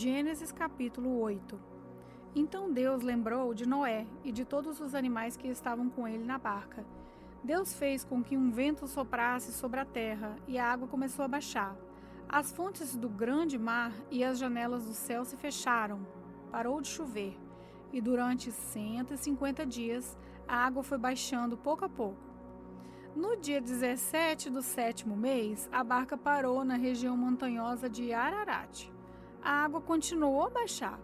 Gênesis capítulo 8. Então Deus lembrou de Noé e de todos os animais que estavam com ele na barca. Deus fez com que um vento soprasse sobre a terra e a água começou a baixar. As fontes do grande mar e as janelas do céu se fecharam. Parou de chover e durante 150 dias a água foi baixando pouco a pouco. No dia 17 do 7º mês, a barca parou na região montanhosa de Ararat. A água continuou a baixar,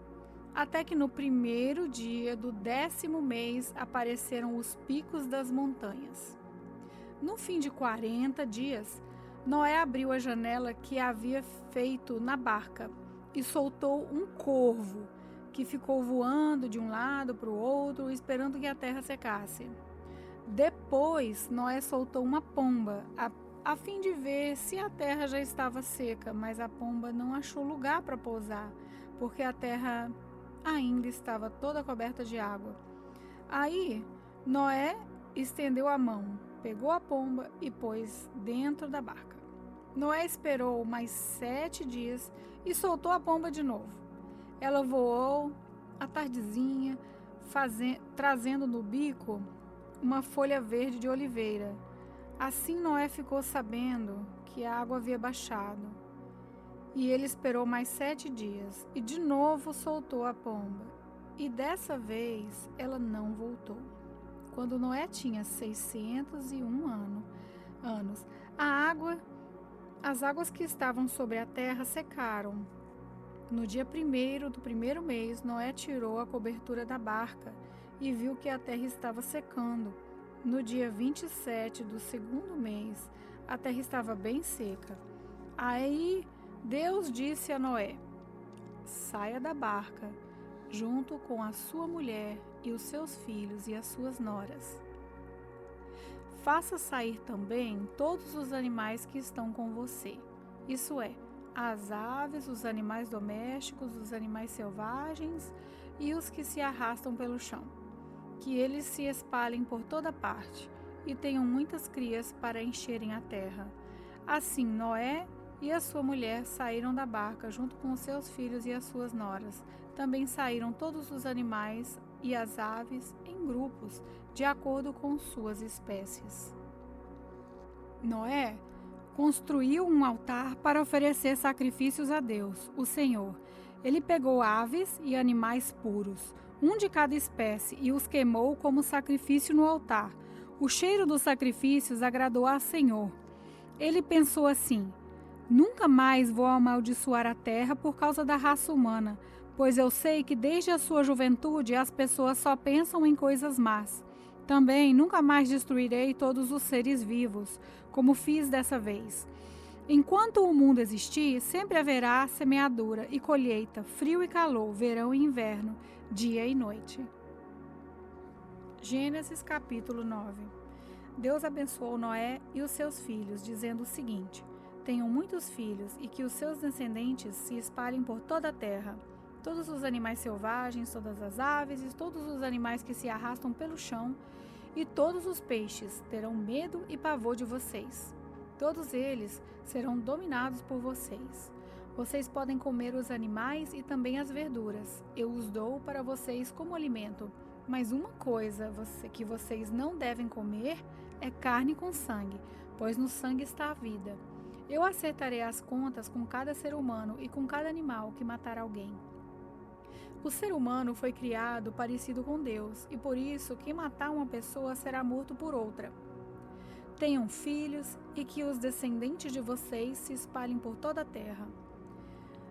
até que no primeiro dia do 10º mês apareceram os picos das montanhas. No fim de 40 dias, Noé abriu a janela que havia feito na barca e soltou um corvo, que ficou voando de um lado para o outro, esperando que a terra secasse. Depois, Noé soltou uma pomba, a fim de ver se a terra já estava seca, mas a pomba não achou lugar para pousar, porque a terra ainda estava toda coberta de água. Aí, Noé estendeu a mão, pegou a pomba e pôs dentro da barca. Noé esperou mais 7 dias e soltou a pomba de novo. Ela voou à tardezinha, trazendo no bico uma folha verde de oliveira. Assim Noé ficou sabendo que a água havia baixado. E ele esperou mais 7 dias e de novo soltou a pomba. E dessa vez ela não voltou. Quando Noé tinha 601 anos, as águas que estavam sobre a terra secaram. No dia 1º do 1º mês, Noé tirou a cobertura da barca e viu que a terra estava secando. No dia 27 do 2º mês, a terra estava bem seca. Aí Deus disse a Noé: saia da barca, junto com a sua mulher e os seus filhos e as suas noras. Faça sair também todos os animais que estão com você, isso é, as aves, os animais domésticos, os animais selvagens e os que se arrastam pelo chão. Que eles se espalhem por toda parte e tenham muitas crias para encherem a terra. Assim Noé e a sua mulher saíram da barca junto com os seus filhos e as suas noras. Também saíram todos os animais e as aves em grupos, de acordo com suas espécies. Noé construiu um altar para oferecer sacrifícios a Deus, o Senhor. Ele pegou aves e animais puros, um de cada espécie, e os queimou como sacrifício no altar. O cheiro dos sacrifícios agradou ao Senhor. Ele pensou assim: nunca mais vou amaldiçoar a terra por causa da raça humana, pois eu sei que desde a sua juventude as pessoas só pensam em coisas más. Também nunca mais destruirei todos os seres vivos, como fiz dessa vez. Enquanto o mundo existir, sempre haverá semeadura e colheita, frio e calor, verão e inverno, dia e noite. Gênesis capítulo 9. Deus abençoou Noé e os seus filhos, dizendo o seguinte: tenham muitos filhos e que os seus descendentes se espalhem por toda a terra. Todos os animais selvagens, todas as aves e todos os animais que se arrastam pelo chão e todos os peixes terão medo e pavor de vocês. Todos eles serão dominados por vocês. Vocês podem comer os animais e também as verduras. Eu os dou para vocês como alimento. Mas uma coisa que vocês não devem comer é carne com sangue, pois no sangue está a vida. Eu acertarei as contas com cada ser humano e com cada animal que matar alguém. O ser humano foi criado parecido com Deus, e por isso quem matar uma pessoa será morto por outra. Tenham filhos e que os descendentes de vocês se espalhem por toda a terra.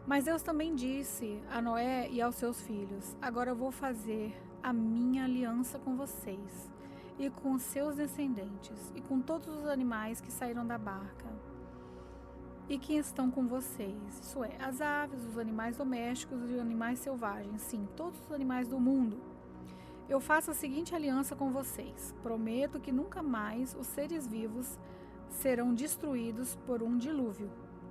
Mas Deus também disse a Noé e aos seus filhos: agora eu vou fazer a minha aliança com vocês e com seus descendentes e com todos os animais que saíram da barca e que estão com vocês, isso é, as aves, os animais domésticos e os animais selvagens, sim, todos os animais do mundo. Eu faço a seguinte aliança com vocês: prometo que nunca mais os seres vivos serão destruídos por um dilúvio,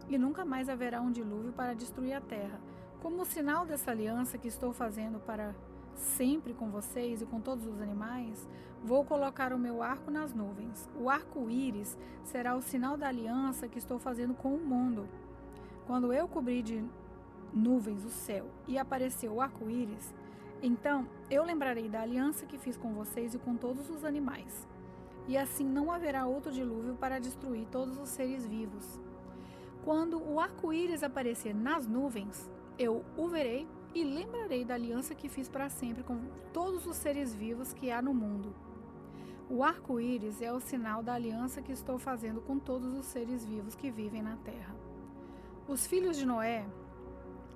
e nunca mais haverá um dilúvio para destruir a terra. Como sinal dessa aliança que estou fazendo para sempre com vocês e com todos os animais, vou colocar o meu arco nas nuvens. O arco-íris será o sinal da aliança que estou fazendo com o mundo. Quando eu cobrir nuvens o céu e apareceu o arco-íris, então eu lembrarei da aliança que fiz com vocês e com todos os animais. E assim não haverá outro dilúvio para destruir todos os seres vivos. Quando o arco-íris aparecer nas nuvens, eu o verei e lembrarei da aliança que fiz para sempre com todos os seres vivos que há no mundo. O arco-íris é o sinal da aliança que estou fazendo com todos os seres vivos que vivem na terra. Os filhos de Noé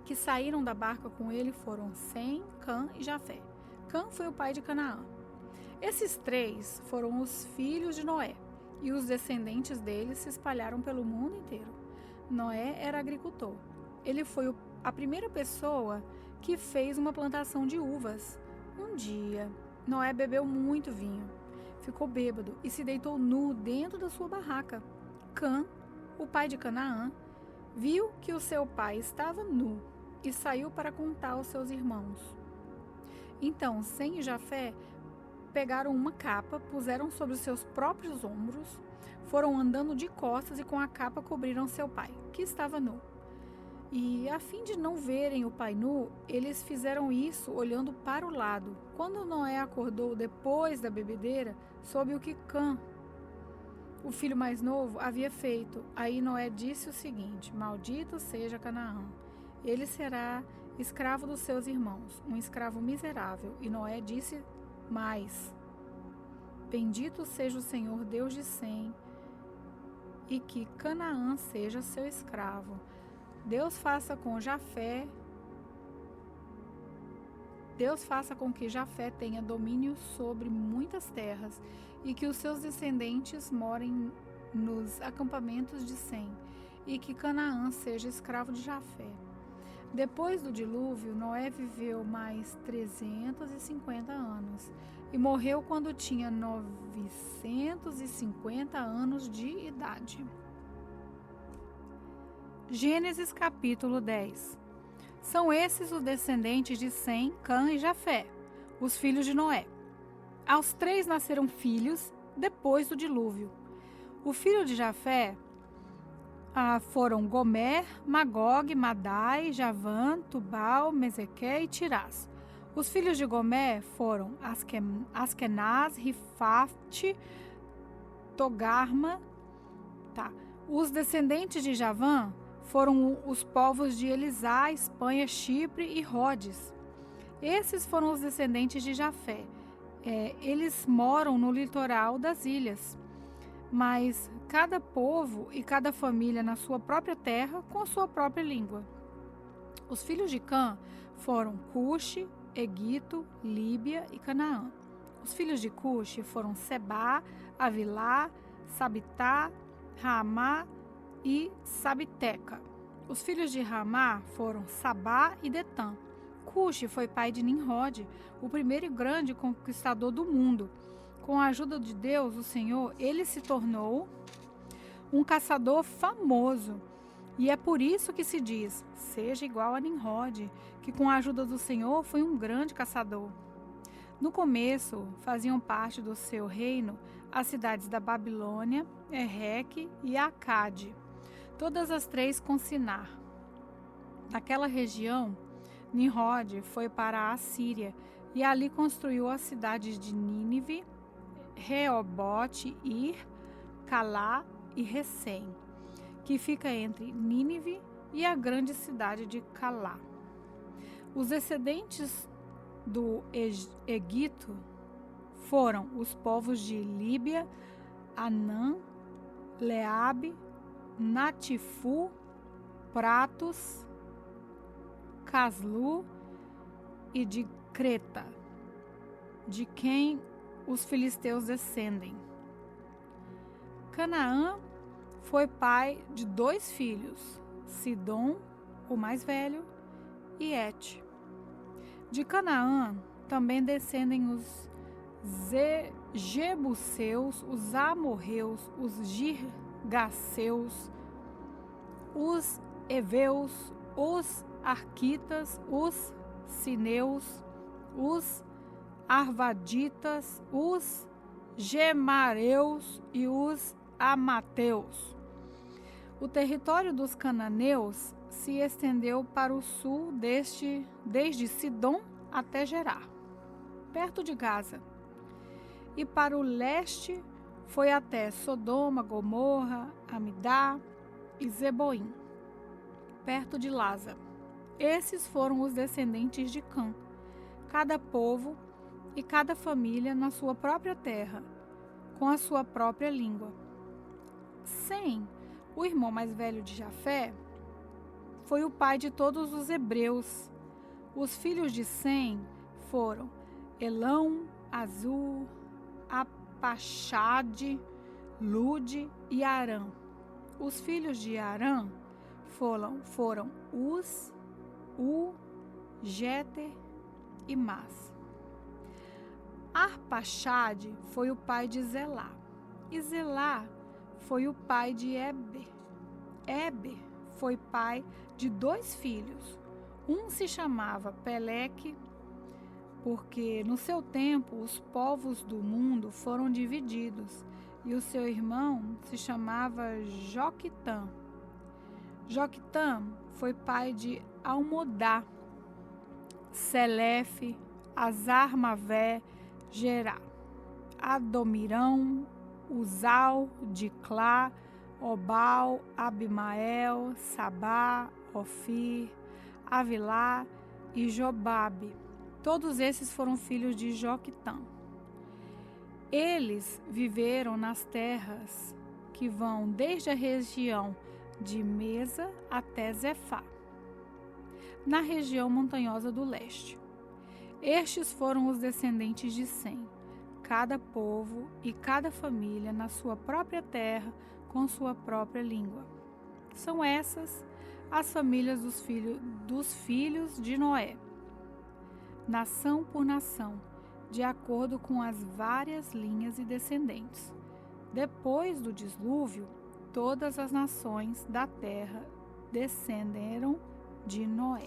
que saíram da barca com ele foram Sem, Cã e Jafé. Cã foi o pai de Canaã. Esses três foram os filhos de Noé, e os descendentes deles se espalharam pelo mundo inteiro. Noé era agricultor. Ele foi a primeira pessoa que fez uma plantação de uvas. Um dia, Noé bebeu muito vinho, ficou bêbado e se deitou nu dentro da sua barraca. Cã, o pai de Canaã, viu que o seu pai estava nu e saiu para contar aos seus irmãos. Então, Sem e Jafé pegaram uma capa, puseram sobre os seus próprios ombros, foram andando de costas e com a capa cobriram seu pai, que estava nu. E, a fim de não verem o pai nu, eles fizeram isso olhando para o lado. Quando Noé acordou depois da bebedeira, soube o que Cã, o filho mais novo, havia feito. Aí Noé disse o seguinte: maldito seja Canaã. Ele será escravo dos seus irmãos, um escravo miserável. E Noé disse mais: bendito seja o Senhor Deus de Sem, e que Canaã seja seu escravo. Deus faça com que Jafé tenha domínio sobre muitas terras e que os seus descendentes morem nos acampamentos de Sem, e que Canaã seja escravo de Jafé. Depois do dilúvio, Noé viveu mais 350 anos e morreu quando tinha 950 anos de idade. Gênesis capítulo 10. São esses os descendentes de Sem, Cã e Jafé, os filhos de Noé. Aos três nasceram filhos depois do dilúvio. O filho de Jafé foram Gomer, Magog, Madai, Javã, Tubal, Meseque e Tirás. Os filhos de Gomer foram Askenaz, Rifate, Togarma. Os descendentes de Javã foram os povos de Elisá, Espanha, Chipre e Rhodes. Esses foram os descendentes de Jafé. Eles moram no litoral das ilhas, mas cada povo e cada família na sua própria terra com a sua própria língua. Os filhos de Cã foram Cuxi, Egito, Líbia e Canaã. Os filhos de Cuxi foram Sebá, Avilá, Sabitá, Ramá e Sabiteca. Os filhos de Ramá foram Sabá e Detã. Cuxi foi pai de Nimrod, o primeiro e grande conquistador do mundo. Com a ajuda de Deus, o Senhor, ele se tornou um caçador famoso. E é por isso que se diz, seja igual a Nimrod, que com a ajuda do Senhor foi um grande caçador. No começo, faziam parte do seu reino as cidades da Babilônia, Erreque e Acade, todas as três com Sinar. Naquela região, Nimrod foi para a Assíria e ali construiu as cidades de Nínive, Reobote, Ir, Calá e Recém, que fica entre Nínive e a grande cidade de Calá. Os descendentes do Egito foram os povos de Líbia, Anã, Leabe, Natifu, Pratos, Caslu e de Creta, de quem os filisteus descendem. Canaã foi pai de 2 filhos, Sidom, o mais velho, e Et. De Canaã também descendem os Jebuseus, os Amorreus, os Girgaceus, os Eveus, os Arquitas, os Sineus, os Arvaditas, os Gemareus e os Amateus. O território dos cananeus se estendeu para o sul desde Sidom até Gerar, perto de Gaza, e para o leste foi até Sodoma, Gomorra, Amidá e Zeboim, perto de Lázaro. Esses foram os descendentes de Cã, cada povo e cada família na sua própria terra, com a sua própria língua. Sem, o irmão mais velho de Jafé, foi o pai de todos os hebreus. Os filhos de Sem foram Elão, Azur, Apaxade, Lude e Arã. Os filhos de Arã foram Uz, Jeter e Mas. Arpaxade foi o pai de Zelá, e Zelá foi o pai de Eber. Eber foi pai de 2 filhos. Um se chamava Peleque, porque no seu tempo os povos do mundo foram divididos, e o seu irmão se chamava Joquitã. Joquitã foi pai de Almodá, Selefe, Azarmavé, Gerá, Adomirão, Uzal, Diclá, Obal, Abimael, Sabá, Ofir, Avilá e Jobabe. Todos esses foram filhos de Joquitã. Eles viveram nas terras que vão desde a região de Mesa até Zefá, na região montanhosa do leste. Estes foram os descendentes de Sem, cada povo e cada família na sua própria terra, com sua própria língua. São essas as famílias dos filhos de Noé, nação por nação, de acordo com as várias linhas e descendentes. Depois do dilúvio, todas as nações da terra descenderam de Noé.